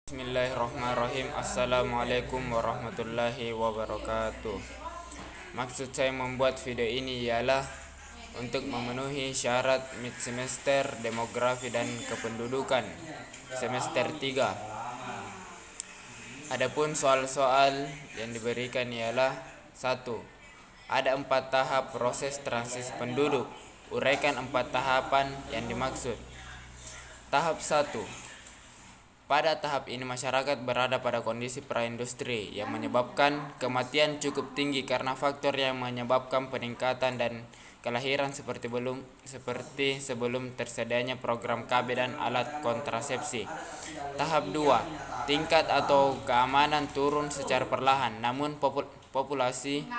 Bismillahirrahmanirrahim. Assalamualaikum warahmatullahi wabarakatuh. Maksud saya membuat video ini ialah untuk memenuhi syarat mid semester demografi dan kependudukan semester 3. Adapun soal-soal yang diberikan ialah 1. Ada 4 tahap proses transisi penduduk. Uraikan 4 tahapan yang dimaksud. Tahap 1. Pada tahap ini masyarakat berada pada kondisi praindustri yang menyebabkan kematian cukup tinggi karena faktor yang menyebabkan peningkatan dan kelahiran seperti sebelum tersedianya program KB dan alat kontrasepsi. Tahap 2. Tingkat atau keamanan turun secara perlahan, namun populasi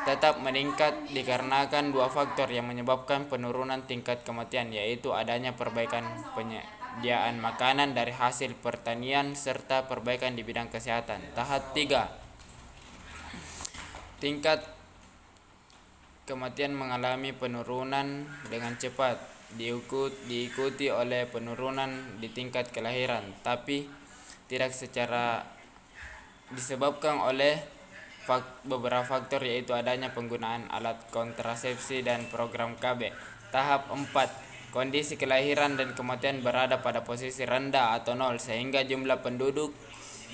tetap meningkat dikarenakan 2 faktor yang menyebabkan penurunan tingkat kematian, yaitu adanya perbaikan penyediaan makanan dari hasil pertanian serta perbaikan di bidang kesehatan. Tahap 3. Tingkat kematian mengalami penurunan dengan cepat, diikuti oleh penurunan di tingkat kelahiran, tapi tidak secara disebabkan oleh beberapa faktor, yaitu adanya penggunaan alat kontrasepsi dan program KB. Tahap 4. Kondisi kelahiran dan kematian berada pada posisi rendah atau nol, sehingga jumlah penduduk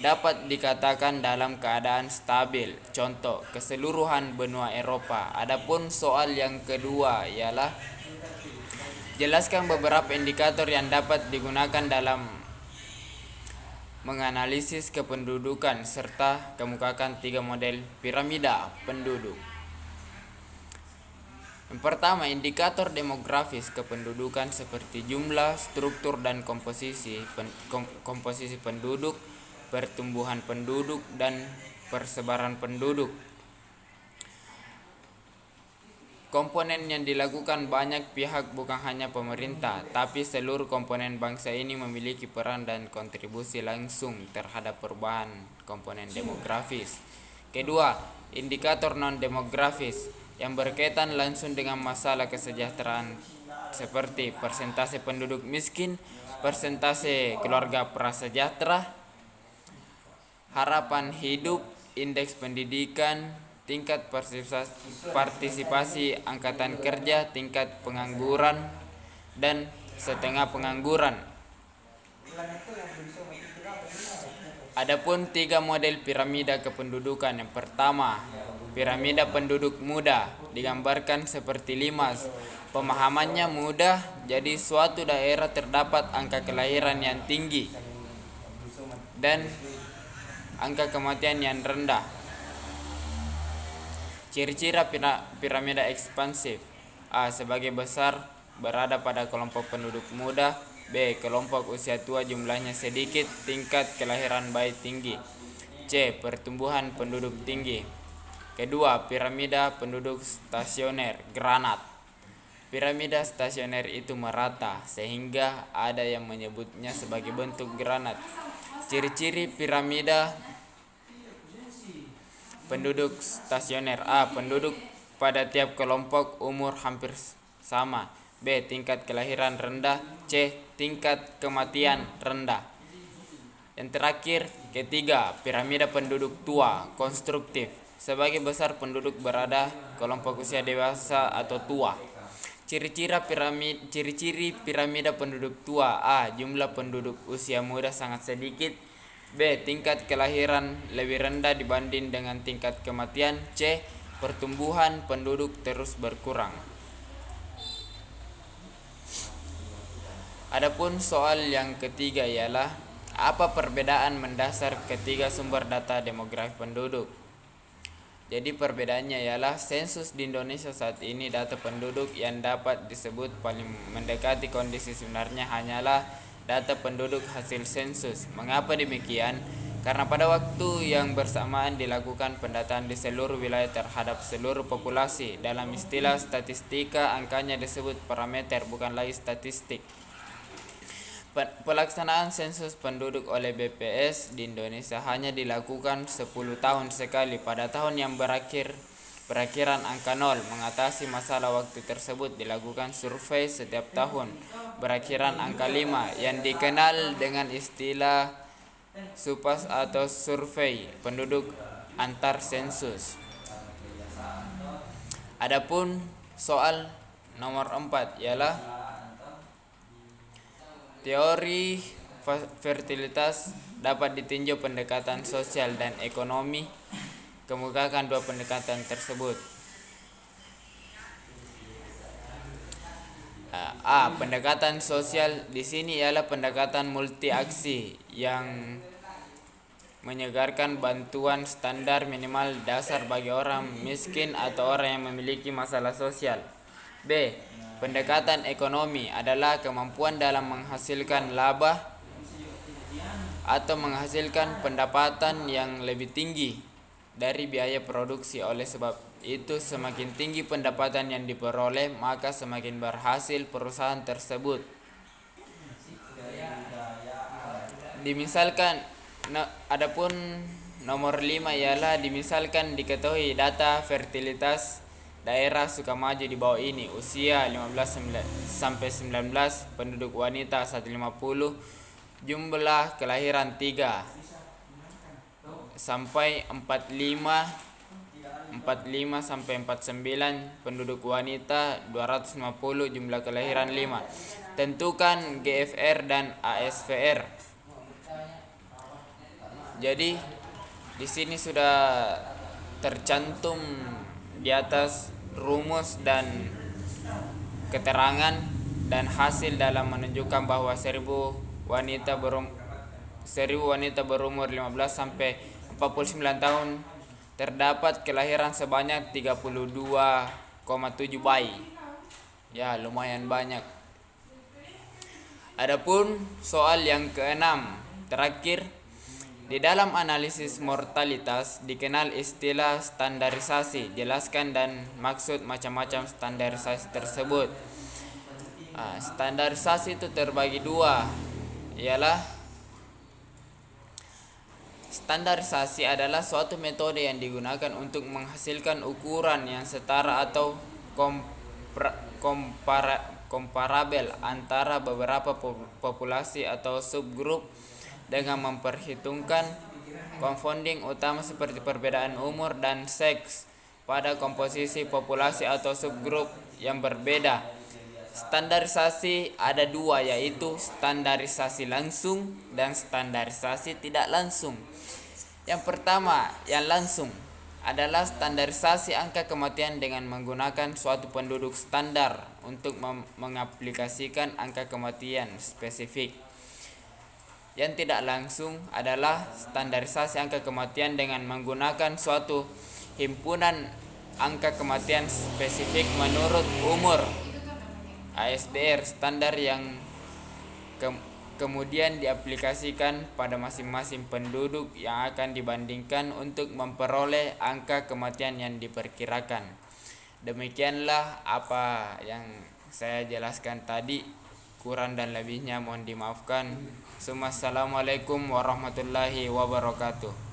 dapat dikatakan dalam keadaan stabil. Contoh, keseluruhan benua Eropa. Adapun soal yang kedua ialah jelaskan beberapa indikator yang dapat digunakan dalam menganalisis kependudukan serta kemukakan 3 model piramida penduduk. Yang pertama, indikator demografis kependudukan seperti jumlah, struktur dan komposisi penduduk, pertumbuhan penduduk dan persebaran penduduk. Komponen yang dilakukan banyak pihak, bukan hanya pemerintah, tapi seluruh komponen bangsa ini memiliki peran dan kontribusi langsung terhadap perubahan komponen demografis. Kedua, indikator non-demografis yang berkaitan langsung dengan masalah kesejahteraan seperti persentase penduduk miskin, persentase keluarga prasejahtera, harapan hidup, indeks pendidikan, tingkat partisipasi angkatan kerja, tingkat pengangguran, dan setengah pengangguran. Adapun 3 model piramida kependudukan. Yang pertama, piramida penduduk muda digambarkan seperti 5. Pemahamannya mudah, jadi suatu daerah terdapat angka kelahiran yang tinggi dan angka kematian yang rendah. Ciri-ciri piramida ekspansif. A. Sebagai besar berada pada kelompok penduduk muda. B. Kelompok usia tua jumlahnya sedikit, tingkat kelahiran bayi tinggi. C. Pertumbuhan penduduk tinggi. Kedua, piramida penduduk stasioner granat. Piramida stasioner itu merata, sehingga ada yang menyebutnya sebagai bentuk granat. Ciri-ciri piramida penduduk stasioner. A. Penduduk pada tiap kelompok umur hampir sama. B. Tingkat kelahiran rendah. C. Tingkat kematian rendah. Yang terakhir, ketiga, piramida penduduk tua konstruktif. Sebagai besar penduduk berada kelompok usia dewasa atau tua. Ciri-ciri piramida penduduk tua. A. Jumlah penduduk usia muda sangat sedikit. B. Tingkat kelahiran lebih rendah dibanding dengan tingkat kematian. C. Pertumbuhan penduduk terus berkurang. Adapun soal yang ketiga ialah apa perbedaan mendasar ketiga sumber data demografi penduduk. Jadi perbedaannya ialah sensus di Indonesia saat ini, data penduduk yang dapat disebut paling mendekati kondisi sebenarnya hanyalah data penduduk hasil sensus. Mengapa demikian? Karena pada waktu yang bersamaan dilakukan pendataan di seluruh wilayah terhadap seluruh populasi. Dalam istilah statistika, angkanya disebut parameter, bukan lagi statistik. Pelaksanaan sensus penduduk oleh BPS di Indonesia hanya dilakukan 10 tahun sekali. Pada tahun yang Perakhiran angka 0 mengatasi masalah waktu tersebut dilakukan survei setiap tahun. Perakhiran angka 5 yang dikenal dengan istilah SUPAS atau survei penduduk antar sensus. Adapun soal nomor 4 ialah teori fertilitas dapat ditinjau pendekatan sosial dan ekonomi. Kemukakan dua pendekatan tersebut. Pendekatan sosial di sini ialah pendekatan multi aksi yang menyegarkan bantuan standar minimal dasar bagi orang miskin atau orang yang memiliki masalah sosial. B. Pendekatan ekonomi adalah kemampuan dalam menghasilkan laba atau menghasilkan pendapatan yang lebih tinggi dari biaya produksi. Oleh sebab itu, semakin tinggi pendapatan yang diperoleh, maka semakin berhasil perusahaan tersebut. Dimisalkan, adapun nomor 5 ialah dimisalkan diketahui data fertilitas daerah Sukamaju di bawah ini. Usia 15 sampai 19, penduduk wanita 150, jumlah kelahiran 3 sampai 45 sampai 49, penduduk wanita 250, jumlah kelahiran 5. Tentukan GFR dan ASVR. Jadi di sini sudah tercantum di atas rumus dan keterangan dan hasil dalam menunjukkan bahwa 1000 wanita berumur 15 sampai 49 tahun terdapat kelahiran sebanyak 32,7 bayi. Ya, lumayan banyak. Adapun soal yang keenam terakhir, di dalam analisis mortalitas dikenal istilah standarisasi. Jelaskan dan maksud macam-macam standarisasi tersebut. Standarisasi itu terbagi dua, ialah standarisasi adalah suatu metode yang digunakan untuk menghasilkan ukuran yang setara atau komparabel antara beberapa populasi atau subgrup dengan memperhitungkan confounding utama seperti perbedaan umur dan seks pada komposisi populasi atau subgrup yang berbeda. Standarisasi ada dua, yaitu standarisasi langsung dan standarisasi tidak langsung. Yang pertama, yang langsung, adalah standarisasi angka kematian dengan menggunakan suatu penduduk standar untuk mengaplikasikan angka kematian spesifik. Yang tidak langsung adalah standarisasi angka kematian dengan menggunakan suatu himpunan angka kematian spesifik menurut umur, ASDR standar, yang kemudian diaplikasikan pada masing-masing penduduk yang akan dibandingkan untuk memperoleh angka kematian yang diperkirakan. Demikianlah apa yang saya jelaskan tadi. Kurang dan lebihnya mohon dimaafkan. Assalamualaikum warahmatullahi wabarakatuh.